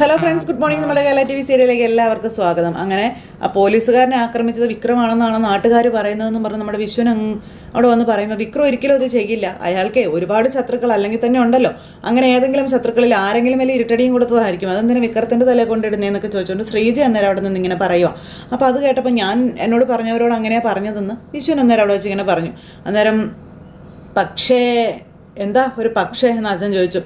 Hello friends, good morning. നമ്മുടെ Kerala TV സീരിയലിലേക്ക് എല്ലാവർക്കും സ്വാഗതം. അങ്ങനെ ആ പോലീസുകാരനെ ആക്രമിച്ചത് വിക്രമാണെന്നാണ് നാട്ടുകാർ പറയുന്നതെന്നും പറഞ്ഞ് നമ്മുടെ വിശ്വൻ അവിടെ വന്ന് പറയുമ്പോൾ വിക്രം ഒരിക്കലും അത് ചെയ്യില്ല. അയാൾക്ക് ഒരുപാട് ശത്രുക്കൾ അല്ലെങ്കിൽ തന്നെ ഉണ്ടല്ലോ. അങ്ങനെ ഏതെങ്കിലും ശത്രുക്കളിൽ ആരെങ്കിലും വലിയ ഇരുട്ടടിയും കൊടുത്തതായിരിക്കും. അതെന്തിനാ വിക്രത്തിൻ്റെ തലയിൽ കൊണ്ടിടുന്നതെന്നൊക്കെ ചോദിച്ചുകൊണ്ട് ശ്രീജ അന്നേരം അവിടെ നിന്ന് ഇങ്ങനെ പറയുക. അപ്പോൾ അത് കേട്ടപ്പോൾ എന്നോട് പറഞ്ഞവരോട് അങ്ങനെയാണ് പറഞ്ഞതെന്ന് വിശ്വൻ അന്നേരം അവിടെ വെച്ച് ഇങ്ങനെ പറഞ്ഞു. അന്നേരം പക്ഷേ എന്താ ഒരു പക്ഷേ എന്ന് അച്ഛൻ ചോദിച്ചു.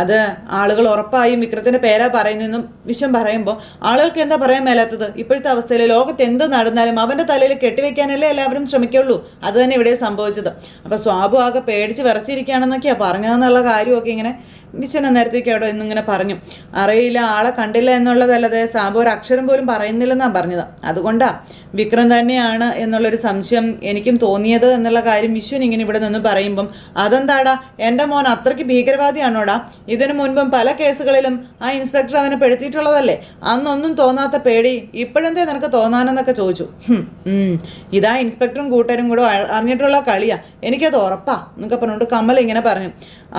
അത് ആളുകൾ ഉറപ്പായും വിക്രത്തിൻ്റെ പേരാ പറയുന്നതെന്നും വിശ്വം പറയുമ്പോൾ ആളുകൾക്ക് എന്താ പറയാൻ മേലാത്തത്? ഇപ്പോഴത്തെ അവസ്ഥയിൽ ലോകത്ത് എന്ത് നടന്നാലും അവൻ്റെ തലയിൽ കെട്ടിവെക്കാനല്ലേ എല്ലാവരും ശ്രമിക്കുള്ളൂ. അത് തന്നെ ഇവിടെ സംഭവിച്ചത്. അപ്പോൾ സ്വാഭു ആകെ പേടിച്ച് വിറച്ചിരിക്കുകയാണെന്നൊക്കെയാണ് പറഞ്ഞതെന്നുള്ള കാര്യമൊക്കെ ഇങ്ങനെ വിശ്വൻ നേരത്തേക്ക് അവിടെ ഇന്നിങ്ങനെ പറഞ്ഞു. അറിയില്ല, ആളെ കണ്ടില്ല എന്നുള്ളതല്ലാതെ സാബു ഒരു അക്ഷരം പോലും പറയുന്നില്ലെന്നാണ് പറഞ്ഞത്. അതുകൊണ്ടാണ് വിക്രം തന്നെയാണ് എന്നുള്ളൊരു സംശയം എനിക്കും തോന്നിയത് എന്നുള്ള കാര്യം വിശ്വൻ ഇങ്ങനെ ഇവിടെ നിന്ന് പറയുമ്പം അതെന്താടാ, എൻ്റെ മോൻ അത്രയ്ക്ക് ഭീകരവാദിയാണോടാ? ഇതിനു മുൻപും പല കേസുകളിലും ആ ഇൻസ്പെക്ടർ അവനെ പെടുത്തിയിട്ടുള്ളതല്ലേ? അന്നൊന്നും തോന്നാത്ത പേടി ഇപ്പോഴെന്തേ നിനക്ക് തോന്നാനെന്നൊക്കെ ചോദിച്ചു. ഇതാ ഇൻസ്പെക്ടറും കൂട്ടരും കൂടെ അറിഞ്ഞിട്ടുള്ള കളിയാ, എനിക്കത് ഉറപ്പാ എന്നൊക്കെ പറഞ്ഞുകൊണ്ട് കമൽ ഇങ്ങനെ പറഞ്ഞു.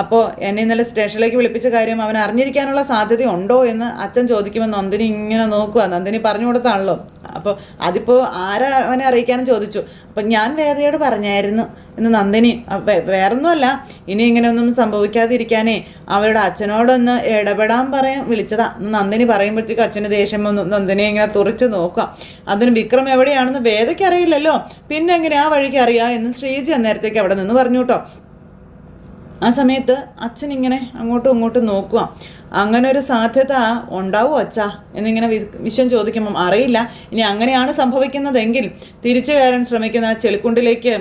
അപ്പോൾ എന്നെ ഇന്നലെ സ്റ്റേഷനിലേക്ക് വിളിപ്പിച്ച കാര്യം അവൻ അറിഞ്ഞിരിക്കാനുള്ള സാധ്യത ഉണ്ടോ എന്ന് അച്ഛൻ ചോദിക്കുമ്പോൾ നന്ദിനി ഇങ്ങനെ നോക്കുക. നന്ദിനി പറഞ്ഞു കൊടുത്താണല്ലോ. അപ്പോൾ അതിപ്പോൾ ആരാ അവനെ അറിയിക്കാനും ചോദിച്ചു. അപ്പം ഞാൻ വേദയോട് പറഞ്ഞായിരുന്നു എന്ന് നന്ദിനി. വേറൊന്നുമല്ല, ഇനി ഇങ്ങനെയൊന്നും സംഭവിക്കാതിരിക്കാനേ അവരുടെ അച്ഛനോടൊന്ന് ഇടപെടാൻ പറയാൻ വിളിച്ചതാ എന്ന് നന്ദിനി പറയുമ്പോഴത്തേക്കും അച്ഛന് ദേഷ്യം വന്നു. നന്ദിനിയെ ഇങ്ങനെ തുറച്ച് നോക്കുക. അതിന് വിക്രം എവിടെയാണെന്ന് വേദയ്ക്ക് അറിയില്ലല്ലോ, പിന്നെ എങ്ങനെ ആ വഴിക്ക് അറിയാം എന്ന് ശ്രീജി അന്നേരത്തേക്ക് അവിടെ നിന്ന് പറഞ്ഞു കേട്ടോ. ആ സമയത്ത് അച്ഛൻ ഇങ്ങനെ അങ്ങോട്ടും ഇങ്ങോട്ടും നോക്കുക. അങ്ങനെ ഒരു സാധ്യത ഉണ്ടാവുമോ അച്ഛാ എന്നിങ്ങനെ വിശ്വം ചോദിക്കുമ്പം അറിയില്ല. ഇനി അങ്ങനെയാണ് സംഭവിക്കുന്നതെങ്കിൽ തിരിച്ചു കയറാൻ ശ്രമിക്കുന്ന ചെളിക്കുണ്ടിലേക്ക്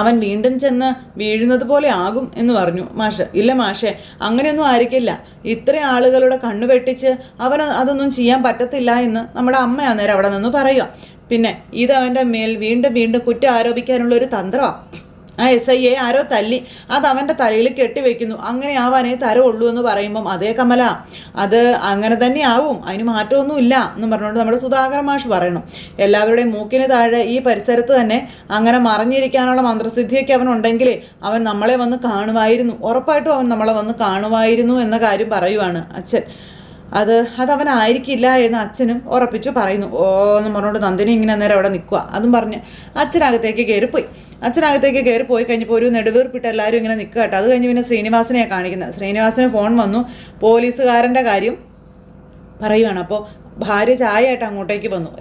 അവൻ വീണ്ടും ചെന്ന് വീഴുന്നത് പോലെ ആകും എന്ന് പറഞ്ഞു മാഷ്. ഇല്ല മാഷേ, അങ്ങനെയൊന്നും ആയിരിക്കില്ല. ഇത്രയും ആളുകളുടെ കണ്ണു വെട്ടിച്ച് അവന് അതൊന്നും ചെയ്യാൻ പറ്റത്തില്ല എന്ന് നമ്മുടെ അമ്മ അന്നേരം അവിടെ നിന്ന് പറയുക. പിന്നെ ഇതവൻ്റെ മേൽ വീണ്ടും വീണ്ടും കുറ്റം ആരോപിക്കാനുള്ള ഒരു തന്ത്രമാണ്. ആ SIയെ ആരോ തല്ലി, അത് അവൻ്റെ തലയിൽ കെട്ടിവെക്കുന്നു, അങ്ങനെ ആവാനേ തരമുള്ളൂ എന്ന് പറയുമ്പം അതേ കമല, അത് അങ്ങനെ തന്നെ ആവും, അതിന് മാറ്റമൊന്നും ഇല്ല എന്ന് പറഞ്ഞുകൊണ്ട് നമ്മുടെ സുധാകര മാഷ് പറയണം. എല്ലാവരുടെയും മൂക്കിന് താഴെ ഈ പരിസരത്ത് തന്നെ അങ്ങനെ മറിഞ്ഞിരിക്കാനുള്ള മന്ത്രസിദ്ധിയൊക്കെ അവനുണ്ടെങ്കിൽ അവൻ നമ്മളെ വന്ന് കാണുമായിരുന്നു, ഉറപ്പായിട്ടും അവൻ നമ്മളെ വന്ന് കാണുമായിരുന്നു എന്ന കാര്യം പറയുവാണ് അച്ഛൻ. അതവനായിരിക്കില്ല എന്ന് അച്ഛനും ഉറപ്പിച്ചു പറയുന്നു. എന്ന് പറഞ്ഞുകൊണ്ട് നന്ദിനി ഇങ്ങനെ നേരം അവിടെ നിൽക്കുക. അതും പറഞ്ഞ് അച്ഛനകത്തേക്ക് കയറിപ്പോയി. അച്ഛനകത്തേക്ക് കയറിപ്പോയി കഴിഞ്ഞപ്പോൾ ഒരു നെടുവീർപ്പിട്ട് എല്ലാവരും ഇങ്ങനെ നിൽക്കുക കേട്ടോ. അത് കഴിഞ്ഞ് പിന്നെ ശ്രീനിവാസനെയാണ് കാണിക്കുന്നത്. ശ്രീനിവാസന് ഫോൺ വന്നു, പോലീസുകാരൻ്റെ കാര്യം പറയുവാണ്. അപ്പോൾ ഭാര്യ ചായയായിട്ട് അങ്ങോട്ടേക്ക് വന്നു.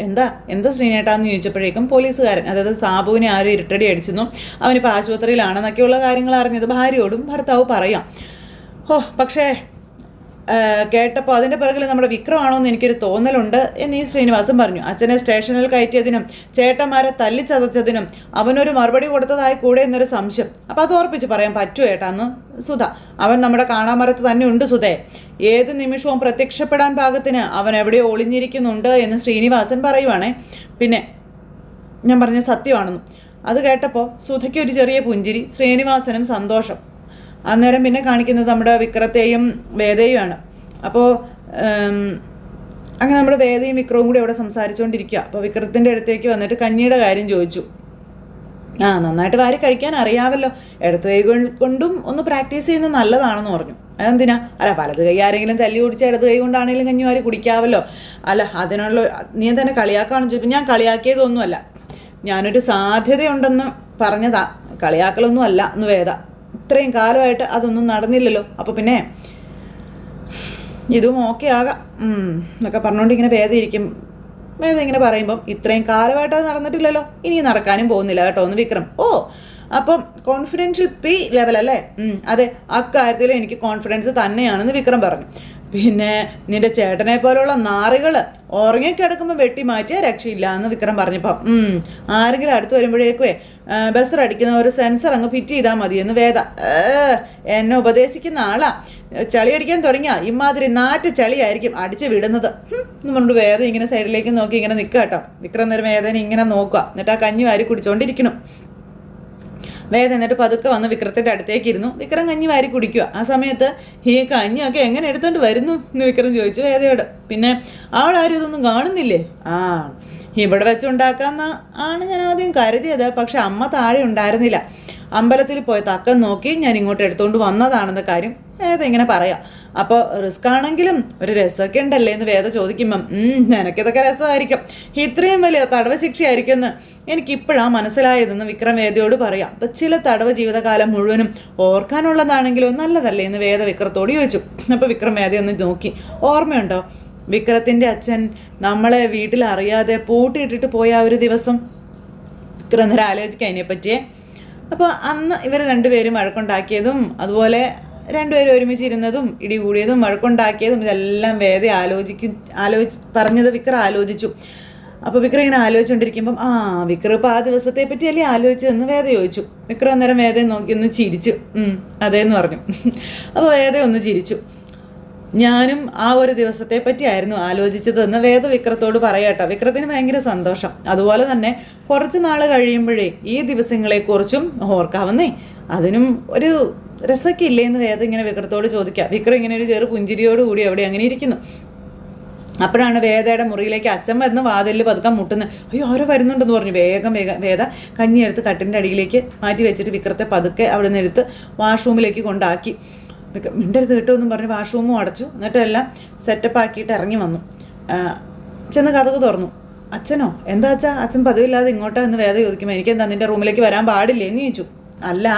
എന്താ ശ്രീനേട്ടാന്ന് ചോദിച്ചപ്പോഴേക്കും പോലീസുകാരൻ, അതായത് സാബുവിനെ ആരും ഇരുട്ടടി അടിച്ചിരുന്നു, അവനിപ്പോൾ ആശുപത്രിയിലാണെന്നൊക്കെയുള്ള കാര്യങ്ങൾ അറിഞ്ഞത് ഭാര്യയോടും ഭർത്താവ് പറയാം. പക്ഷേ കേട്ടപ്പോൾ അതിൻ്റെ പിറകിൽ നമ്മുടെ വിക്രമാണോ എന്ന് എനിക്കൊരു തോന്നലുണ്ട് എന്ന് ഈ ശ്രീനിവാസൻ പറഞ്ഞു. അച്ഛനെ സ്റ്റേഷനിൽ കയറ്റിയതിനും ചേട്ടന്മാരെ തല്ലിച്ചതച്ചതിനും അവനൊരു മറുപടി കൊടുത്തതായി കൂടെ എന്നൊരു സംശയം. അപ്പോൾ അത് ഓർപ്പിച്ച് പറയാൻ പറ്റുമോ ഏട്ടാന്ന് സുധ. അവൻ നമ്മുടെ കാണാമരത്ത് തന്നെ ഉണ്ട് സുധേ, ഏത് നിമിഷവും പ്രത്യക്ഷപ്പെടാൻ പാകത്തിന് അവൻ എവിടെയോ ഒളിഞ്ഞിരിക്കുന്നുണ്ട് എന്ന് ശ്രീനിവാസൻ പറയുവാണേ. പിന്നെ ഞാൻ പറഞ്ഞ സത്യമാണെന്ന് അത് കേട്ടപ്പോൾ സുധയ്ക്ക് ഒരു ചെറിയ പുഞ്ചിരി, ശ്രീനിവാസനും സന്തോഷം. അന്നേരം പിന്നെ കാണിക്കുന്നത് നമ്മുടെ വിക്രത്തെയും വേദയുമാണ്. അപ്പോൾ അങ്ങനെ നമ്മുടെ വേദയും വിക്രവും കൂടി അവിടെ സംസാരിച്ചുകൊണ്ടിരിക്കുക. അപ്പോൾ വിക്രത്തിൻ്റെ അടുത്തേക്ക് വന്നിട്ട് കഞ്ഞിയുടെ കാര്യം ചോദിച്ചു. നന്നായിട്ട് വാരി കഴിക്കാൻ അറിയാമല്ലോ, ഇടത്ത് കൈ കൊണ്ടും ഒന്ന് പ്രാക്ടീസ് ചെയ്യുന്നത് നല്ലതാണെന്ന് പറഞ്ഞു. അതെന്തിനാ? വലത് കൈ ആരെങ്കിലും തല്ലി കുടിച്ച ഇടത് കൈ കൊണ്ടാണെങ്കിലും കഞ്ഞി വാരി കുടിക്കാമല്ലോ. അതിനുള്ള നീ തന്നെ കളിയാക്കാണെന്ന് ചോദിച്ചു. ഞാൻ കളിയാക്കിയതൊന്നുമല്ല, ഞാനൊരു സാധ്യതയുണ്ടെന്ന് പറഞ്ഞതാ, കളിയാക്കലൊന്നും അല്ല എന്ന് വേദ. ഇത്രയും കാലമായിട്ട് അതൊന്നും നടന്നില്ലല്ലോ, അപ്പോൾ പിന്നെ ഇതും ഓക്കെ ആകാം എന്നൊക്കെ പറഞ്ഞുകൊണ്ട് ഇങ്ങനെ വേദ ഇങ്ങനെ പറയുമ്പം ഇത്രയും കാലമായിട്ട് അത് നടന്നിട്ടില്ലല്ലോ, ഇനി നടക്കാനും പോകുന്നില്ല കേട്ടോ എന്ന് വിക്രം. അപ്പം കോൺഫിഡൻഷ്യൽ P ലെവൽ അല്ലേ? അതെ, അക്കാര്യത്തിൽ എനിക്ക് കോൺഫിഡൻസ് തന്നെയാണെന്ന് വിക്രം പറഞ്ഞു. പിന്നെ നിന്റെ ചേട്ടനെ പോലുള്ള നാറികൾ ഉറങ്ങിക്കിടക്കുമ്പോൾ വെട്ടി മാറ്റിയാൽ രക്ഷയില്ല എന്ന് വിക്രം പറഞ്ഞപ്പോൾ ആരെങ്കിലും അടുത്ത് വരുമ്പോഴേക്കുവേ ബസർ അടിക്കുന്ന ഒരു സെൻസർ അങ്ങ് ഫിറ്റ് ചെയ്താൽ മതി എന്ന് വേദ. എന്നെ ഉപദേശിക്കുന്ന ആളാ. ചളി അടിക്കാൻ തുടങ്ങിയ ഇമാതിരി നാറ്റ് ചളിയായിരിക്കും അടിച്ച് വിടുന്നത് എന്ന് പറഞ്ഞിട്ട് വേദ ഇങ്ങനെ സൈഡിലേക്ക് നോക്കി ഇങ്ങനെ നിൽക്കുക കേട്ടോ. വിക്രം നേരം വേദന ഇങ്ങനെ നോക്കുക. എന്നിട്ട് ആ കഞ്ഞി വാരി കുടിച്ചുകൊണ്ടിരിക്കണം. വേദ എന്നിട്ട് പതുക്കെ വന്ന് വിക്രത്തിൻ്റെ അടുത്തേക്ക് ഇരുന്നു. വിക്രം കഞ്ഞി വാരി കുടിക്കുക. ആ സമയത്ത് ഈ കഞ്ഞിയൊക്കെ എങ്ങനെ എടുത്തോണ്ട് വരുന്നു എന്ന് വിക്രം ചോദിച്ചു വേദയോട്. പിന്നെ അവളാരും ഇതൊന്നും കാണുന്നില്ലേ? ഇവിടെ വെച്ചുണ്ടാക്കാമെന്ന് ആണ് ഞാൻ ആദ്യം കരുതിയത്. പക്ഷെ അമ്മ താഴെ ഉണ്ടായിരുന്നില്ല. അമ്പലത്തിൽ പോയ തക്കം നോക്കി ഞാൻ ഇങ്ങോട്ട് എടുത്തുകൊണ്ട് വന്നതാണെന്ന കാര്യം വേദ ഇങ്ങനെ പറയാം. അപ്പോൾ റിസ്ക് ആണെങ്കിലും ഒരു രസമൊക്കെ ഉണ്ടല്ലേ എന്ന് വേദ ചോദിക്കുമ്പം നിനക്കിതൊക്കെ രസമായിരിക്കും, ഇത്രയും വലിയ തടവ് ശിക്ഷയായിരിക്കും എന്ന് എനിക്കിപ്പോഴാണ് മനസ്സിലായതെന്ന് വിക്രം വേദയോട് പറയാം. അപ്പം ചില തടവ് ജീവിതകാലം മുഴുവനും ഓർക്കാനുള്ളതാണെങ്കിലോ നല്ലതല്ലേ എന്ന് വേദ വിക്രത്തോട് ചോദിച്ചു. അപ്പോൾ വിക്രം വേദയൊന്ന് നോക്കി. ഓർമ്മയുണ്ടോ വിക്രത്തിൻ്റെ അച്ഛൻ നമ്മളെ വീട്ടിൽ അറിയാതെ പൂട്ടിയിട്ടിട്ട് പോയ ഒരു ദിവസം? വിക്രം നേരം ആലോചിക്കാം അതിനെപ്പറ്റിയേ. അപ്പോൾ അന്ന് ഇവർ രണ്ടുപേരും വഴക്കുണ്ടാക്കിയതും അതുപോലെ രണ്ടുപേരും ഒരുമിച്ചിരുന്നതും ഇടികൂടിയതും വഴക്കുണ്ടാക്കിയതും ഇതെല്ലാം വേദ പറഞ്ഞത് വിക്രം ആലോചിച്ചു. അപ്പോൾ വിക്രം ഇങ്ങനെ ആലോചിച്ചുകൊണ്ടിരിക്കുമ്പം വിക്രം ഇപ്പോൾ ആ ദിവസത്തെ പറ്റിയല്ലേ ആലോചിച്ചതെന്ന് വേദ ചോദിച്ചു. വിക്രം അന്നേരം വേദയെ നോക്കി ഒന്ന് ചിരിച്ചു. അതേന്ന് പറഞ്ഞു. അപ്പോൾ വേദ ഒന്ന് ചിരിച്ചു. ഞാനും ആ ഒരു ദിവസത്തെ പറ്റിയായിരുന്നു ആലോചിച്ചതെന്ന് വേദ വിക്രത്തോട് പറയാട്ടോ. വിക്രത്തിന് ഭയങ്കര സന്തോഷം. അതുപോലെ തന്നെ കുറച്ച് നാൾ കഴിയുമ്പോഴേ ഈ ദിവസങ്ങളെക്കുറിച്ചും ഓർക്കാവുന്നേ, അതിനും ഒരു രസമൊക്കെ ഇല്ലേ എന്ന് വേദ ഇങ്ങനെ വിക്രത്തോട് ചോദിക്കാം. വിക്രം ഇങ്ങനെ ഒരു ചെറു പുഞ്ചിരിയോടുകൂടി അവിടെ അങ്ങനെ ഇരിക്കുന്നു. അപ്പോഴാണ് വേദയുടെ മുറിയിലേക്ക് അച്ഛൻ വരുന്ന വാതിലിൽ പതുക്കാൻ മുട്ടുന്നത്. അയ്യോ ആരോ വരുന്നുണ്ടെന്ന് പറഞ്ഞു. വേഗം വേദ കഞ്ഞിയെടുത്ത് കട്ടിൻ്റെ അടിയിലേക്ക് മാറ്റി വെച്ചിട്ട് വിക്രത്തെ പതുക്കെ അവിടെ നിന്ന് എടുത്ത് വാഷ്റൂമിലേക്ക് കൊണ്ടാക്കി. മിണ്ടരുത് കേട്ടോ എന്നും പറഞ്ഞ് വാഷ്റൂമും അടച്ചു. എന്നിട്ടെല്ലാം സെറ്റപ്പ് ആക്കിയിട്ട് ഇറങ്ങി വന്നു. ചെന്ന് കതക് തുറന്നു. അച്ഛനോ? എന്താ അച്ഛാ അച്ഛൻ പതിവില്ലാതെ ഇങ്ങോട്ടാ എന്ന് വേദ ചോദിക്കുമ്പോൾ എനിക്കെന്താ നിൻ്റെ റൂമിലേക്ക് വരാൻ പാടില്ലേ എന്ന് ചോദിച്ചു. അല്ല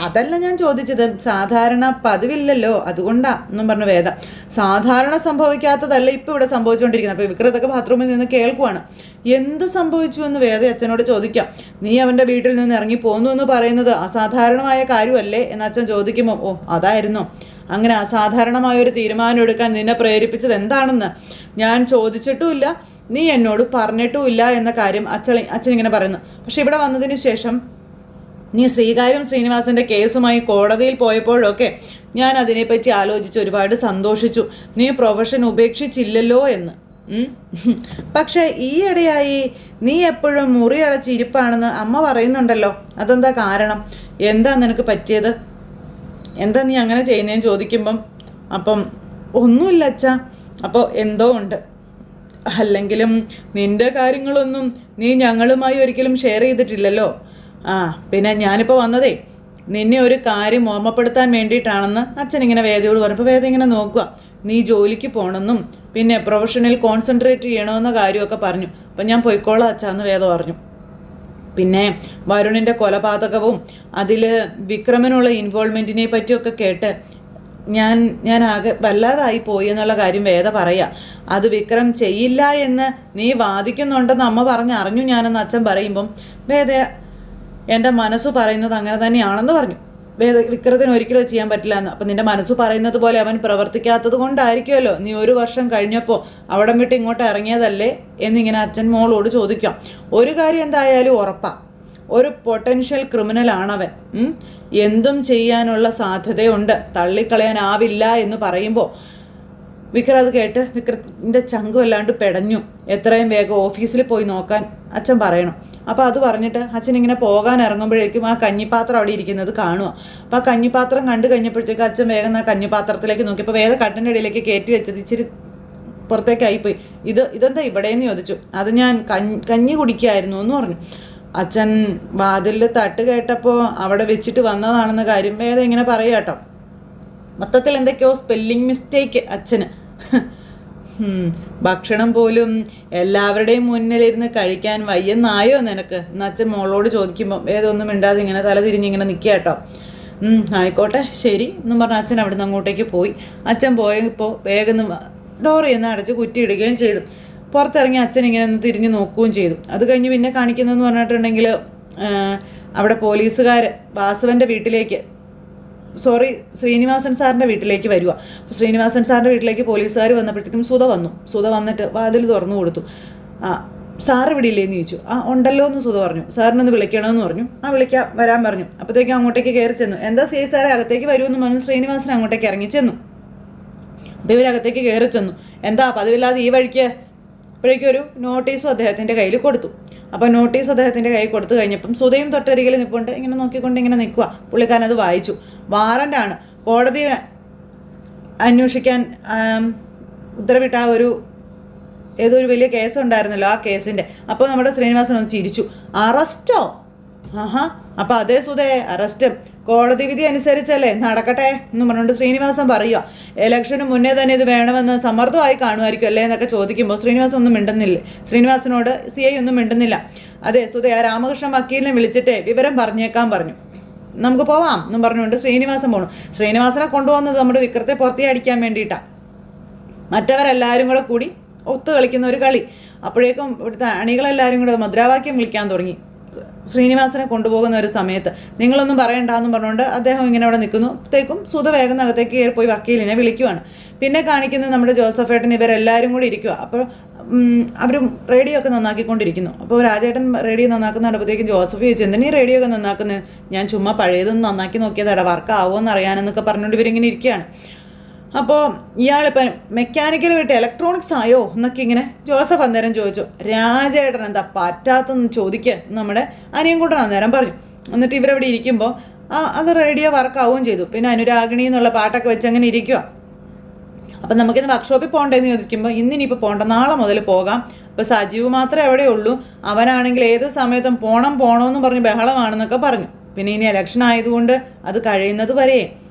അതല്ല ഞാൻ ചോദിച്ചത്, സാധാരണ പതിവില്ലല്ലോ അതുകൊണ്ടാ എന്നും പറഞ്ഞു വേദ. സാധാരണ സംഭവിക്കാത്തതല്ല ഇപ്പം ഇവിടെ സംഭവിച്ചുകൊണ്ടിരിക്കുന്നത്. അപ്പോൾ വിക്രത്തൊക്കെ ബാത്റൂമിൽ നിന്ന് കേൾക്കുവാണ്. എന്ത് സംഭവിച്ചു എന്ന് വേദ അച്ഛനോട് ചോദിക്കാം. നീ അവൻ്റെ വീട്ടിൽ നിന്ന് ഇറങ്ങി പോന്നു എന്ന് പറയുന്നത് അസാധാരണമായ കാര്യമല്ലേ എന്ന് അച്ഛൻ ചോദിക്കുമ്പോൾ അതായിരുന്നോ? അങ്ങനെ അസാധാരണമായൊരു തീരുമാനം എടുക്കാൻ നിന്നെ പ്രേരിപ്പിച്ചത് എന്താണെന്ന് ഞാൻ ചോദിച്ചിട്ടുമില്ല, നീ എന്നോട് പറഞ്ഞിട്ടുമില്ല എന്ന കാര്യം അച്ഛൻ ഇങ്ങനെ പറയുന്നു. പക്ഷെ ഇവിടെ വന്നതിന് ശേഷം നീ ശ്രീകാര്യം ശ്രീനിവാസൻ്റെ കേസുമായി കോടതിയിൽ പോയപ്പോഴൊക്കെ ഞാൻ അതിനെപ്പറ്റി ആലോചിച്ച് ഒരുപാട് സന്തോഷിച്ചു. നീ പ്രൊഫഷൻ ഉപേക്ഷിച്ചില്ലല്ലോ എന്ന്. പക്ഷേ ഈയിടെയായി നീ എപ്പോഴും മുറി അടച്ചിരിപ്പാണെന്ന് അമ്മ പറയുന്നുണ്ടല്ലോ, അതെന്താ കാരണം? എന്താ നിനക്ക് പറ്റിയത്? എന്താ നീ അങ്ങനെ ചെയ്യുന്നതെന്ന് ചോദിക്കുമ്പം അപ്പം ഒന്നുമില്ല അച്ഛാ. അപ്പോൾ എന്തോ ഉണ്ട്. അല്ലെങ്കിലും നിൻ്റെ കാര്യങ്ങളൊന്നും നീ ഞങ്ങളുമായി ഒരിക്കലും ഷെയർ ചെയ്തിട്ടില്ലല്ലോ. പിന്നെ ഞാനിപ്പോൾ വന്നതേ നിന്നെ ഒരു കാര്യം ഓർമ്മപ്പെടുത്താൻ വേണ്ടിയിട്ടാണെന്ന് അച്ഛൻ ഇങ്ങനെ വേദയോട് പറഞ്ഞപ്പോൾ വേദ ഇങ്ങനെ നോക്കുക. നീ ജോലിക്ക് പോകണമെന്നും പിന്നെ പ്രൊഫഷനിൽ കോൺസെൻട്രേറ്റ് ചെയ്യണമെന്ന കാര്യമൊക്കെ പറഞ്ഞു. അപ്പം ഞാൻ പോയിക്കോളാം അച്ഛാന്ന് വേദ പറഞ്ഞു. പിന്നെ വരുണിൻ്റെ കൊലപാതകവും അതിൽ വിക്രമനുള്ള ഇൻവോൾവ്മെൻറ്റിനെ പറ്റിയൊക്കെ കേട്ട് ഞാൻ ആകെ വല്ലാതായി പോയി എന്നുള്ള കാര്യം വേദ പറയാം. അത് വിക്രം ചെയ്യില്ല എന്ന് നീ വാദിക്കുന്നുണ്ടെന്ന് അമ്മ അറിഞ്ഞു ഞാനെന്ന് അച്ഛൻ പറയുമ്പം വേദ എൻ്റെ മനസ്സ് പറയുന്നത് അങ്ങനെ തന്നെയാണെന്ന് പറഞ്ഞു. വിക്രത്തിന് ഒരിക്കലും ചെയ്യാൻ പറ്റില്ല എന്ന്. അപ്പം നിൻ്റെ മനസ്സ് പറയുന്നത് പോലെ അവൻ പ്രവർത്തിക്കാത്തത് കൊണ്ടായിരിക്കുമല്ലോ നീ 1 വർഷം കഴിഞ്ഞപ്പോൾ അവിടം വിട്ട് ഇങ്ങോട്ട് ഇറങ്ങിയതല്ലേ എന്നിങ്ങനെ അച്ഛൻ മോളോട് ചോദിക്കാം. ഒരു കാര്യം എന്തായാലും ഉറപ്പാണ്, ഒരു പൊട്ടൻഷ്യൽ ക്രിമിനലാണവൻ. എന്തും ചെയ്യാനുള്ള സാധ്യതയുണ്ട്, തള്ളിക്കളയാനാവില്ല എന്ന് പറയുമ്പോൾ വിക്രം അത് കേട്ട് വിക്രത്തിൻ്റെ ചങ്ക് വല്ലാണ്ട് പെടഞ്ഞു. എത്രയും വേഗം ഓഫീസിൽ പോയി നോക്കാൻ അച്ഛൻ പറയണം. അപ്പോൾ അത് പറഞ്ഞിട്ട് അച്ഛൻ ഇങ്ങനെ പോകാൻ ഇറങ്ങുമ്പോഴേക്കും ആ കഞ്ഞിപ്പാത്രം അവിടെ ഇരിക്കുന്നത് കാണുക. അപ്പോൾ ആ കഞ്ഞിപ്പാത്രം കണ്ടു കഴിഞ്ഞപ്പോഴത്തേക്ക് അച്ഛൻ വേഗം ആ കഞ്ഞിപ്പാത്രത്തിലേക്ക് നോക്കി. അപ്പോൾ വേറെ കട്ടിൻ്റെ ഇടയിലേക്ക് കയറ്റി വെച്ചത് ഇച്ചിരി പുറത്തേക്കായിപ്പോയി. ഇതെന്താ ഇവിടെയെന്ന് ചോദിച്ചു. അത് ഞാൻ കഞ്ഞി കുടിക്കായിരുന്നു എന്ന് പറഞ്ഞു. അച്ഛൻ വാതിലിൽ തട്ട് കേട്ടപ്പോൾ അവിടെ വെച്ചിട്ട് വന്നതാണെന്ന കാര്യം വേറെ ഇങ്ങനെ പറയുക കേട്ടോ. മൊത്തത്തിൽ എന്തൊക്കെയോ സ്പെല്ലിംഗ് മിസ്റ്റേക്ക് അച്ഛന്. ഭക്ഷണം പോലും എല്ലാവരുടെയും മുന്നിലിരുന്ന് കഴിക്കാൻ വയ്യെന്നായോ നിനക്ക് എന്ന് അച്ഛൻ മോളോട് ചോദിക്കുമ്പോൾ ഏതൊന്നും മിണ്ടാതെ ഇങ്ങനെ തല തിരിഞ്ഞിങ്ങനെ നിൽക്കുക കേട്ടോ. ആയിക്കോട്ടെ ശരി എന്നും പറഞ്ഞ അച്ഛൻ അവിടെ നിന്ന് അങ്ങോട്ടേക്ക് പോയി. അച്ഛൻ പോയപ്പോൾ വേഗം ഡോറിൽ നിന്ന് അടച്ച് കുറ്റിയിടുകയും ചെയ്തു. പുറത്തിറങ്ങി അച്ഛൻ ഇങ്ങനെ ഒന്ന് തിരിഞ്ഞ് നോക്കുകയും ചെയ്തു. അത് കഴിഞ്ഞ് പിന്നെ കാണിക്കുന്നതെന്ന് പറഞ്ഞിട്ടുണ്ടെങ്കിൽ അവിടെ പോലീസുകാർ വാസവൻ്റെ വീട്ടിലേക്ക് ശ്രീനിവാസൻ സാറിൻ്റെ വീട്ടിലേക്ക് വരിക. അപ്പോൾ ശ്രീനിവാസൻ സാറിൻ്റെ വീട്ടിലേക്ക് പോലീസുകാർ വന്നപ്പോഴത്തേക്കും സുധ വന്നിട്ട് വാതിൽ തുറന്നു കൊടുത്തു. സാർ ഇവിടെ ഇല്ലേന്ന് ചോദിച്ചു. ഉണ്ടല്ലോ എന്ന് സുധ പറഞ്ഞു. സാറിനൊന്ന് വിളിക്കണമെന്ന് പറഞ്ഞു. വരാൻ പറഞ്ഞു. അപ്പോഴത്തേക്കും അങ്ങോട്ടേക്ക് കയറി ചെന്നു. എന്താ സി സാറെ അകത്തേക്ക് വരുമെന്ന് പറഞ്ഞു ശ്രീനിവാസൻ അങ്ങോട്ടേക്ക് ഇറങ്ങി ചെന്നു. അപ്പോൾ ഇവരകത്തേക്ക് കയറി ചെന്നു. എന്താ പതിവില്ലാതെ ഈ വഴിക്ക്? അപ്പോഴേക്കും ഒരു നോട്ടീസും അദ്ദേഹത്തിൻ്റെ കയ്യിൽ കൊടുത്തു. അപ്പോൾ നോട്ടീസ് അദ്ദേഹത്തിൻ്റെ കയ്യിൽ കൊടുത്തു കഴിഞ്ഞപ്പം സുധയും തൊട്ടരികിൽ നിൽപ്പുണ്ട്. ഇങ്ങനെ നോക്കിക്കൊണ്ട് ഇങ്ങനെ നിൽക്കുക. പുള്ളിക്കാരൻ അത് വായിച്ചു. വാറൻ്റാണ്, കോടതി അന്വേഷിക്കാൻ ഉത്തരവിട്ട ഒരു ഏതോ ഒരു വലിയ കേസ് ഉണ്ടായിരുന്നല്ലോ, ആ കേസിൻ്റെ. അപ്പോൾ നമ്മുടെ ശ്രീനിവാസൻ ഒന്ന് ചിരിച്ചു. അറസ്റ്റോ? ആഹാ, അപ്പം അതേ സുധേ, അറസ്റ്റ് കോടതി വിധി അനുസരിച്ചല്ലേ നടക്കട്ടെ എന്ന് പറഞ്ഞുകൊണ്ട് ശ്രീനിവാസൻ പറയുക. ഇലക്ഷന് മുന്നേ തന്നെ ഇത് വേണമെന്ന് സമ്മർദ്ദമായി കാണുമായിരിക്കും അല്ലേ എന്നൊക്കെ ചോദിക്കുമ്പോൾ ശ്രീനിവാസൻ ഒന്നും മിണ്ടുന്നില്ല. ശ്രീനിവാസനോട് CI ഒന്നും മിണ്ടുന്നില്ല. അതെ സുധേ, ആ രാമകൃഷ്ണൻ വക്കീലിനെ വിളിച്ചിട്ടേ വിവരം പറഞ്ഞേക്കാൻ പറഞ്ഞു. നമുക്ക് പോവാം എന്നും പറഞ്ഞുകൊണ്ട് ശ്രീനിവാസൻ പോകണം. ശ്രീനിവാസനെ കൊണ്ടുപോകുന്നത് നമ്മുടെ വിക്രത്തെ പുറത്തിയടിക്കാൻ വേണ്ടിയിട്ടാണ്. മറ്റവരെല്ലാവരും കൂടെ കൂടി ഒത്തു കളിക്കുന്ന ഒരു കളി. അപ്പോഴേക്കും ഇവിടുത്തെ അണികളെല്ലാവരും കൂടെ മുദ്രാവാക്യം വിളിക്കാൻ തുടങ്ങി ശ്രീനിവാസനെ കൊണ്ടുപോകുന്ന ഒരു സമയത്ത്. നിങ്ങളൊന്നും പറയണ്ടെന്നും പറഞ്ഞുകൊണ്ട് അദ്ദേഹം ഇങ്ങനെ അവിടെ നിൽക്കുമ്പോഴത്തേക്കും സുധ വേഗം അകത്തേക്ക് കയറി പോയി വക്കീലിനെ വിളിക്കുവാണ്. പിന്നെ കാണിക്കുന്നത് നമ്മുടെ ജോസഫേട്ടൻ ഇവരെല്ലാവരും കൂടി ഇരിക്കുക. അപ്പോൾ അവർ റേഡിയോ ഒക്കെ നന്നാക്കിക്കൊണ്ടിരിക്കുന്നു. അപ്പോൾ രാജേട്ടൻ റേഡിയോ നന്നാക്കുന്ന കണ്ടപ്പോഴത്തേക്കും ജോസഫ് ചോദിച്ചു, എന്തിനാ റേഡിയോ ഒക്കെ നന്നാക്കുന്നത്? ഞാൻ ചുമ്മാ പഴയതൊന്നും നന്നാക്കി നോക്കിയതാടാ, വർക്ക് ആവുമെന്ന് അറിയാനെന്നൊക്കെ പറഞ്ഞുകൊണ്ട് ഇവരിങ്ങനെ ഇരിക്കുകയാണ്. അപ്പോൾ ഇയാളിപ്പം മെക്കാനിക്കൽ വിട്ട് ഇലക്ട്രോണിക്സ് ആയോ എന്നൊക്കെ ഇങ്ങനെ ജോസഫ് അന്നേരം ചോദിച്ചു. രാജേട്ടൻ എന്താ പറ്റാത്തെന്ന് ചോദിക്കുക നമ്മുടെ അനിയൻകുട്ടൻ അന്നേരം പറഞ്ഞു. എന്നിട്ട് ഇവരവിടെ ഇരിക്കുമ്പോൾ അത് റേഡിയോ വർക്ക് ആവുകയും ചെയ്തു. പിന്നെ അനുരാഗിണി എന്നുള്ള പാട്ടൊക്കെ വെച്ച് അങ്ങനെ ഇരിക്കുക. അപ്പം നമുക്കിന്ന് വർക്ക്ഷോപ്പിൽ പോകണ്ടേന്ന് ചോദിക്കുമ്പോൾ ഇന്നിനിപ്പോൾ പോകണ്ട, നാളെ മുതൽ പോകാം. ഇപ്പോൾ സജീവ് മാത്രമേ എവിടെ ഉള്ളൂ, അവനാണെങ്കിൽ ഏത് സമയത്തും പോണമെന്ന് പറഞ്ഞ് ബഹളമാണെന്നൊക്കെ പറഞ്ഞു. പിന്നെ ഇനി ഇലക്ഷൻ ആയതുകൊണ്ട് അത് കഴിയുന്നത് വരെ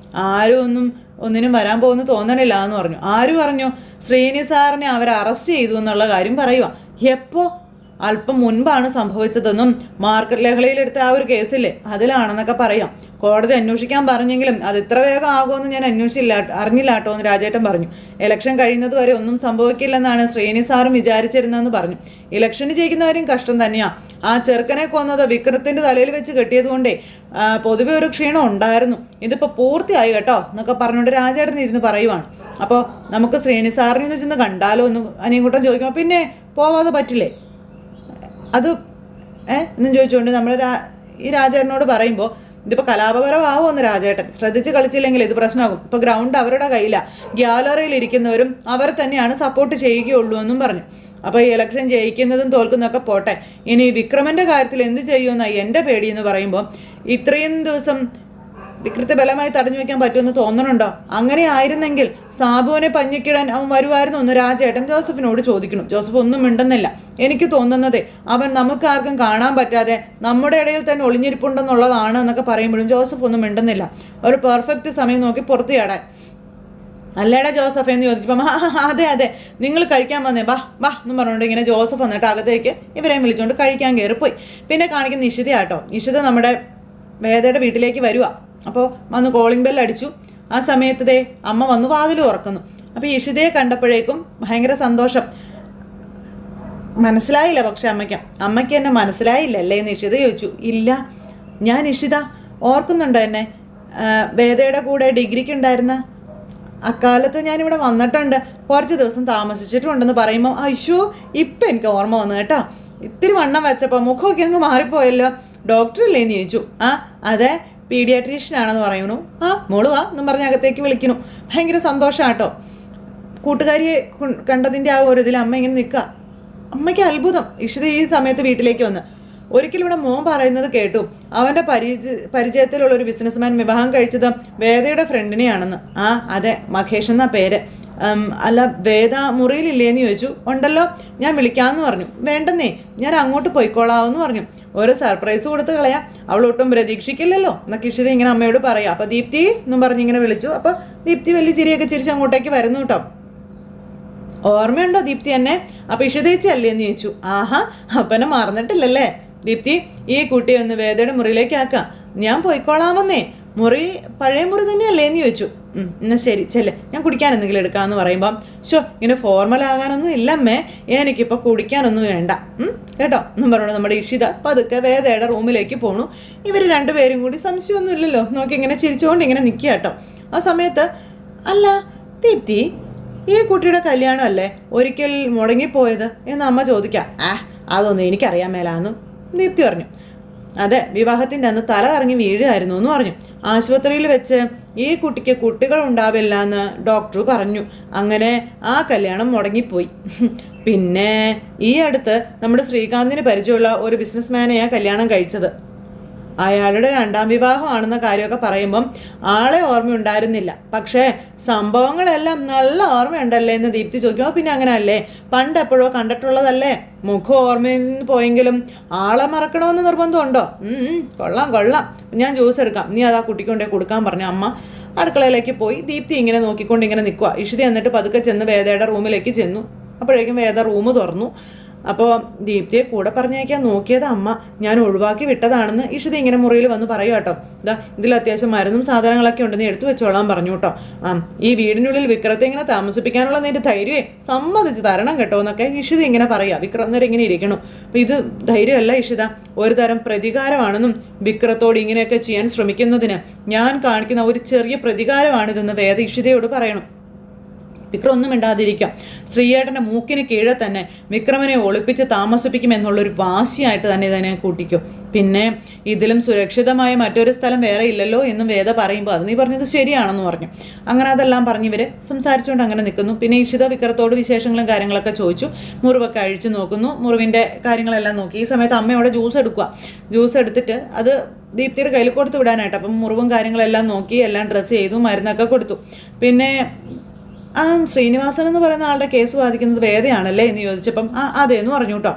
ആരും ഒന്നിനും വരാൻ പോകുന്നു തോന്നണില്ല എന്ന് പറഞ്ഞു. ആര് പറഞ്ഞു? ശ്രീനി സാറിനെ അവർ അറസ്റ്റ് ചെയ്തു എന്നുള്ള കാര്യം പറയുക. എപ്പോൾ? അല്പം മുൻപാണ് സംഭവിച്ചതെന്നും മാർക്കറ്റ് ലഹളയിലെടുത്ത ആ ഒരു കേസില്ലേ അതിലാണെന്നൊക്കെ പറയാം. കോടതി അന്വേഷിക്കാൻ പറഞ്ഞെങ്കിലും അത് ഇത്ര വേഗം ആകുമെന്ന് ഞാൻ അറിഞ്ഞില്ല കേട്ടോ എന്ന് രാജേട്ടൻ പറഞ്ഞു. ഇലക്ഷൻ കഴിയുന്നത് വരെ ഒന്നും സംഭവിക്കില്ലെന്നാണ് ശ്രീനി സാറും വിചാരിച്ചിരുന്നതെന്ന് പറഞ്ഞു. ഇലക്ഷന് ജയിക്കുന്നവരും കഷ്ടം തന്നെയാണ്. ആ ചെറുക്കനെ കൊന്നത് വിക്രത്തിൻ്റെ തലയിൽ വെച്ച് കെട്ടിയതുകൊണ്ടേ പൊതുവെ ഒരു ക്ഷീണം ഉണ്ടായിരുന്നു. ഇതിപ്പോൾ പൂർത്തിയായി കേട്ടോ എന്നൊക്കെ പറഞ്ഞുകൊണ്ട് രാജേട്ടൻ ഇരുന്ന് പറയുവാണ്. അപ്പോൾ നമുക്ക് ശ്രീനി സാറിനെ ചെന്ന് കണ്ടാലോ എന്ന് അനിയൻകുട്ടൻ ചോദിക്കുമ്പോൾ പിന്നെ പോവാതെ പറ്റില്ലേ അത് എന്നും ചോദിച്ചുകൊണ്ട് നമ്മൾ ഈ രാജേട്ടനോട് പറയുമ്പോൾ ഇതിപ്പോൾ കലാപപരമാവുമെന്ന് രാജേട്ടൻ ശ്രദ്ധിച്ച് കളിച്ചില്ലെങ്കിൽ ഇത് പ്രശ്നമാകും. ഇപ്പോൾ ഗ്രൗണ്ട് അവരുടെ കയ്യിലാണ്, ഗ്യാലറിയിൽ ഇരിക്കുന്നവരും അവർ തന്നെയാണ് സപ്പോർട്ട് ചെയ്യുകയുള്ളൂ എന്നും പറഞ്ഞു. അപ്പോൾ ഈ ഇലക്ഷൻ ജയിക്കുന്നതും തോൽക്കുന്നതൊക്കെ പോട്ടെ, ഇനി വിക്രമൻ്റെ കാര്യത്തിൽ എന്ത് ചെയ്യുമെന്നാണ് എൻ്റെ പേടിയെന്ന് പറയുമ്പോൾ ഇത്രയും ദിവസം വിക്രത്തെ ബലമായി തടഞ്ഞു വയ്ക്കാൻ പറ്റുമെന്ന് തോന്നണുണ്ടോ? അങ്ങനെ ആയിരുന്നെങ്കിൽ സാബുവിനെ പഞ്ഞിക്കിടാൻ അവൻ വരുമായിരുന്നു എന്ന് രാജേട്ടൻ ജോസഫിനോട് ചോദിക്കണം. ജോസഫ് ഒന്നും മിണ്ടുന്നില്ല. എനിക്ക് തോന്നുന്നതേ അവൻ നമുക്കാർക്കും കാണാൻ പറ്റാതെ നമ്മുടെ ഇടയിൽ തന്നെ ഒളിഞ്ഞിരിപ്പുണ്ടെന്നുള്ളതാണ് എന്നൊക്കെ പറയുമ്പോഴും ജോസഫ് ഒന്നും മിണ്ടുന്നില്ല. ഒരു പെർഫെക്റ്റ് സമയം നോക്കി പുറത്തു ചാടാൻ. അല്ലേടാ ജോസഫ് എന്ന് ചോദിച്ചപ്പം അതെ നിങ്ങൾ കഴിക്കാൻ വന്നേ വാ എന്നും പറഞ്ഞുകൊണ്ട് ഇങ്ങനെ ജോസഫ് വന്നിട്ട് അകത്തേക്ക് ഇവരെ വിളിച്ചുകൊണ്ട് കഴിക്കാൻ കയറിപ്പോയി. പിന്നെ കാണിക്കുന്ന നിഷിതയാട്ടോ. നിഷിത നമ്മുടെ വേദയുടെ വീട്ടിലേക്ക് വരുക. അപ്പോൾ വന്ന് കോളിംഗ് ബെൽ അടിച്ചു. ആ സമയത്ത് അമ്മ വന്ന് വാതിൽ തുറക്കുന്നു. അപ്പോൾ ഇഷിതയെ കണ്ടപ്പോഴേക്കും ഭയങ്കര സന്തോഷം. മനസ്സിലായില്ല പക്ഷെ അമ്മയ്ക്ക് എന്നെ മനസ്സിലായില്ലല്ലേ എന്ന് ഇഷിത ചോദിച്ചു. ഇല്ല, ഞാൻ ഇഷിത, ഓർക്കുന്നുണ്ടോ എന്നെ? വേദയുടെ കൂടെ ഡിഗ്രിക്ക് ഉണ്ടായിരുന്ന അക്കാലത്ത് ഞാനിവിടെ വന്നിട്ടുണ്ട്, കുറച്ച് ദിവസം താമസിച്ചിട്ടുണ്ടെന്ന് പറയുമ്പോൾ അയ്യോ ഇപ്പം എനിക്ക് ഓർമ്മ വന്നു കേട്ടോ. ഇത്തിരി വണ്ണം വെച്ചപ്പോൾ മുഖമൊക്കെ അങ്ങ് മാറിപ്പോയല്ലോ. ഡോക്ടറല്ലേ എന്ന് ചോദിച്ചു. അതെ, പീഡിയാട്രീഷ്യനാണെന്ന് പറയുന്നു. മോള് വാ എന്നും പറഞ്ഞ് അകത്തേക്ക് വിളിക്കുന്നു. ഭയങ്കര സന്തോഷം കേട്ടോ. കൂട്ടുകാരിയെ കണ്ടതിൻ്റെ ആ ഒരു ഇതിൽ അമ്മ ഇങ്ങനെ നിൽക്കുക. അമ്മയ്ക്ക് അത്ഭുതം. ഇഷിത ഈ സമയത്ത് വീട്ടിലേക്ക് വന്ന് ഒരിക്കലും ഇവിടെ മോൻ പറയുന്നത് കേട്ടു, അവൻ്റെ പരിചയത്തിലുള്ളൊരു ബിസിനസ്മാൻ വിവാഹം കഴിച്ചത് വേദയുടെ ഫ്രണ്ടിനെയാണെന്ന്. അതെ, മഹേഷ് എന്നാ പേര്. അല്ല വേദ മുറിയിലില്ലേന്ന് ചോദിച്ചു. ഉണ്ടല്ലോ, ഞാൻ വിളിക്കാമെന്ന് പറഞ്ഞു. വേണ്ടെന്നേ, ഞാൻ അങ്ങോട്ട് പോയിക്കോളാമെന്ന് പറഞ്ഞു. ഒരു സർപ്രൈസ് കൊടുത്ത് കളയാം, അവൾ ഒട്ടും പ്രതീക്ഷിക്കില്ലല്ലോ എന്നൊക്കെ ഇഷിത ഇങ്ങനെ അമ്മയോട് പറയാം. അപ്പോൾ ദീപ്തി എന്നും പറഞ്ഞ് ഇങ്ങനെ വിളിച്ചു. അപ്പോൾ ദീപ്തി വലിയ ചിരിയൊക്കെ ചിരിച്ച് അങ്ങോട്ടേക്ക് വരുന്നു കേട്ടോ. ഓർമ്മയുണ്ടോ ദീപ്തി എന്നെ? അപ്പോൾ ഇഷിതേച്ചി അല്ലേ എന്ന് ചോദിച്ചു. അപ്പനെ മറന്നിട്ടില്ലല്ലേ ദീപ്തി? ഈ കുട്ടിയെ ഒന്ന് വേദയുടെ മുറിയിലേക്ക് ആക്കാം. ഞാൻ പോയിക്കോളാമെന്നേ. മുറി പഴയ മുറി തന്നെയല്ലേ എന്ന് ചോദിച്ചു. എന്നാൽ ശരി ചെല്ലേ, ഞാൻ കുടിക്കാൻ എന്തെങ്കിലും എടുക്കാമെന്ന് പറയുമ്പം ഇങ്ങനെ ഫോർമൽ ആകാനൊന്നും ഇല്ലമ്മേ, എനിക്കിപ്പോൾ കുടിക്കാനൊന്നും വേണ്ട കേട്ടോ എന്നും പറഞ്ഞു നമ്മുടെ ഇഷിത പതുക്കെ വേദയുടെ റൂമിലേക്ക് പോണു. ഇവർ രണ്ടുപേരും കൂടി സംശയമൊന്നും ഇല്ലല്ലോ നോക്കി ഇങ്ങനെ ചിരിച്ചുകൊണ്ട് ഇങ്ങനെ നിൽക്കുക കേട്ടോ. ആ സമയത്ത് അല്ല ദീപ്തി, ഈ കുട്ടിയുടെ കല്യാണം അല്ലേ ഒരിക്കൽ മുടങ്ങിപ്പോയത് എന്ന് അമ്മ ചോദിക്കാം. അതൊന്നും എനിക്കറിയാൻ മേലാന്ന് ദീപ്തി പറഞ്ഞു. അതെ, വിവാഹത്തിൻ്റെ അന്ന് തല കറങ്ങി വീഴുമായിരുന്നു എന്ന് പറഞ്ഞു. ആശുപത്രിയിൽ വെച്ച് ഈ കുട്ടിക്ക് കുട്ടികൾ ഉണ്ടാവില്ല എന്ന് ഡോക്ടർ പറഞ്ഞു. അങ്ങനെ ആ കല്യാണം മുടങ്ങിപ്പോയി. പിന്നെ ഈ അടുത്ത് നമ്മുടെ ശ്രീകാന്തിന് പരിചയമുള്ള ഒരു ബിസിനസ്മാനെയാണ് കല്യാണം കഴിച്ചത്. അയാളുടെ 2ാം വിവാഹമാണെന്ന കാര്യമൊക്കെ പറയുമ്പം ആളെ ഓർമ്മയുണ്ടായിരുന്നില്ല, പക്ഷേ സംഭവങ്ങളെല്ലാം നല്ല ഓർമ്മയുണ്ടല്ലേ എന്ന് ദീപ്തി ചോദിക്കുമ്പോൾ പിന്നെ അങ്ങനെ അല്ലേ, പണ്ട് എപ്പോഴോ കണ്ടിട്ടുള്ളതല്ലേ, മുഖം ഓർമ്മയിൽ നിന്ന് പോയെങ്കിലും ആളെ മറക്കണമെന്ന് നിർബന്ധമുണ്ടോ? കൊള്ളാം കൊള്ളാം, ഞാൻ ജ്യൂസ് എടുക്കാം, നീ അതാ കുട്ടിക്കൊണ്ടേ കൊടുക്കാൻ പറഞ്ഞു. അമ്മ അടുക്കളയിലേക്ക് പോയി. ദീപ്തി ഇങ്ങനെ നോക്കിക്കൊണ്ട് ഇങ്ങനെ നിൽക്കുക. ഇഷിത എന്നിട്ട് പതുക്കെ ചെന്ന് വേദയുടെ റൂമിലേക്ക് ചെന്നു. അപ്പോഴേക്കും വേദ റൂം തുറന്നു. അപ്പോൾ ദീപ്തിയെ കൂടെ പറഞ്ഞയക്കാൻ നോക്കിയത് അമ്മ. ഞാൻ ഒഴിവാക്കി വിട്ടതാണെന്ന് ഇഷിത ഇങ്ങനെ മുറിയിൽ വന്ന് പറയൂ കേട്ടോ. ഇതാ ഇതിൽ അത്യാവശ്യം മരുന്നും സാധനങ്ങളൊക്കെ ഉണ്ടെന്ന് എടുത്തു വെച്ചോളാൻ പറഞ്ഞു കേട്ടോ. ഈ വീടിനുള്ളിൽ വിക്രത്തെ ഇങ്ങനെ താമസിപ്പിക്കാനുള്ള നിന്റെ ധൈര്യമേ സമ്മതിച്ച് തരണം കേട്ടോ എന്നൊക്കെ ഇഷിത ഇങ്ങനെ പറയാം. വിക്രം നേരം ഇങ്ങനെ ഇരിക്കണം. അപ്പം ഇത് ധൈര്യമല്ല ഇഷിത, ഒരു തരം പ്രതികാരമാണെന്നും വിക്രത്തോട് ഇങ്ങനെയൊക്കെ ചെയ്യാൻ ശ്രമിക്കുന്നതിന് ഞാൻ കാണിക്കുന്ന ഒരു ചെറിയ പ്രതികാരമാണിതെന്ന് വേദ ഇഷിതയോട് പറയണം. വിക്രം ഒന്നും മിണ്ടാതിരിക്കാം. ശ്രീയേട്ടൻ്റെ മൂക്കിന് കീഴെ തന്നെ വിക്രമനെ ഒളിപ്പിച്ച് താമസിപ്പിക്കുമെന്നുള്ളൊരു വാശിയായിട്ട് തന്നെ ഇതിനെ കൂട്ടിക്കും. പിന്നെ ഇതിലും സുരക്ഷിതമായ മറ്റൊരു സ്ഥലം വേറെ ഇല്ലല്ലോ എന്നും വേദ പറയുമ്പോൾ അത് നീ പറഞ്ഞത് ശരിയാണെന്ന് പറഞ്ഞു. അങ്ങനെ അതെല്ലാം പറഞ്ഞിവർ സംസാരിച്ചുകൊണ്ട് അങ്ങനെ നിൽക്കുന്നു. പിന്നെ ഇഷിത വിക്രത്തോട് വിശേഷങ്ങളും കാര്യങ്ങളൊക്കെ ചോദിച്ചു. മുറിവൊക്കെ അഴിച്ചു നോക്കുന്നു. മുറിവിൻ്റെ കാര്യങ്ങളെല്ലാം നോക്കി. ഈ സമയത്ത് അമ്മയോടെ ജ്യൂസ് എടുക്കുക. ജ്യൂസ് എടുത്തിട്ട് അത് ദീപ്തിയുടെ കയ്യിൽ കൊടുത്തു വിടാനായിട്ട്. അപ്പം മുറിവും കാര്യങ്ങളെല്ലാം നോക്കി എല്ലാം ഡ്രസ്സ് ചെയ്തു, മരുന്നൊക്കെ കൊടുത്തു. പിന്നെ ശ്രീനിവാസൻ എന്ന് പറയുന്ന ആളുടെ കേസ് വാദിക്കുന്നത് വേദയാണല്ലേ എന്ന് ചോദിച്ചപ്പം അതേന്ന് പറഞ്ഞു കേട്ടോ.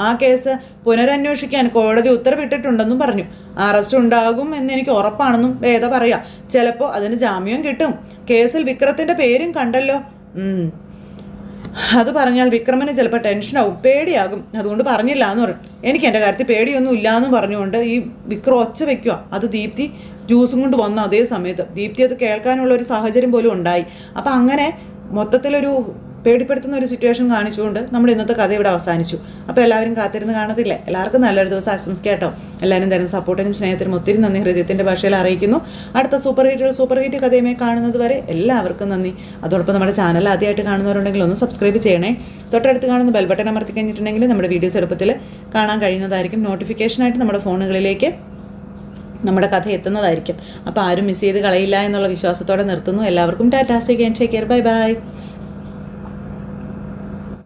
ആ കേസ് പുനരന്വേഷിക്കാൻ കോടതി ഉത്തരവിട്ടിട്ടുണ്ടെന്നും പറഞ്ഞു. അറസ്റ്റ് ഉണ്ടാകും എന്ന് എനിക്ക് ഉറപ്പാണെന്നും വേദ പറയാം. ചിലപ്പോൾ അതിന് ജാമ്യം കിട്ടും. കേസിൽ വിക്രത്തിൻ്റെ പേരും കണ്ടല്ലോ. അത് പറഞ്ഞാൽ വിക്രമന് ചിലപ്പോൾ ടെൻഷനാവും, പേടിയാകും, അതുകൊണ്ട് പറഞ്ഞില്ല എന്ന് പറയും. എനിക്ക് എൻ്റെ കാര്യത്തിൽ പേടിയൊന്നും ഇല്ല എന്ന് പറഞ്ഞുകൊണ്ട് ഈ വിക്രം ഒച്ച വെക്കുക. അത് ദീപ്തി ജ്യൂസും കൊണ്ട് വന്ന അതേ സമയത്ത് ദീപ്തി അത് കേൾക്കാനുള്ള ഒരു സാഹചര്യം പോലും ഉണ്ടായി. അപ്പം അങ്ങനെ മൊത്തത്തിലൊരു പേടിപ്പെടുത്തുന്ന ഒരു സിറ്റുവേഷൻ കാണിച്ചുകൊണ്ട് നമ്മുടെ ഇന്നത്തെ കഥ ഇവിടെ അവസാനിച്ചു. അപ്പോൾ എല്ലാവരും കാത്തിരുന്ന് കാണത്തില്ലേ? എല്ലാവർക്കും നല്ലൊരു ദിവസം ആശംസിക്കാം കേട്ടോ. എല്ലാവരും തരുന്ന സപ്പോർട്ടിനും സ്നേഹത്തിനും ഒത്തിരി നന്ദി ഹൃദയത്തിൻ്റെ ഭാഷയിൽ അറിയിക്കുന്നു. അടുത്ത സൂപ്പർ ഹിറ്റ് കഥയുമായി കാണുന്നത് വരെ എല്ലാവർക്കും നന്ദി. അതോടൊപ്പം നമ്മുടെ ചാനൽ ആദ്യമായിട്ട് കാണുന്നവരുണ്ടെങ്കിൽ ഒന്ന് സബ്സ്ക്രൈബ് ചെയ്യണേ. തൊട്ടടുത്ത് കാണുന്ന ബെൽ ബട്ടൺ അമർത്തി കഴിഞ്ഞിട്ടുണ്ടെങ്കിൽ നമ്മുടെ വീഡിയോസ് എളുപ്പത്തിൽ കാണാൻ കഴിയുന്നതായിരിക്കും. നോട്ടിഫിക്കേഷനായിട്ട് നമ്മുടെ ഫോണുകളിലേക്ക് നമ്മുടെ കഥ എത്തുന്നതായിരിക്കും. അപ്പോൾ ആരും മിസ് ചെയ്ത് കളയില്ല എന്നുള്ള വിശ്വാസത്തോടെ നിർത്തുന്നു. എല്ലാവർക്കും Tata, say care, bye bye.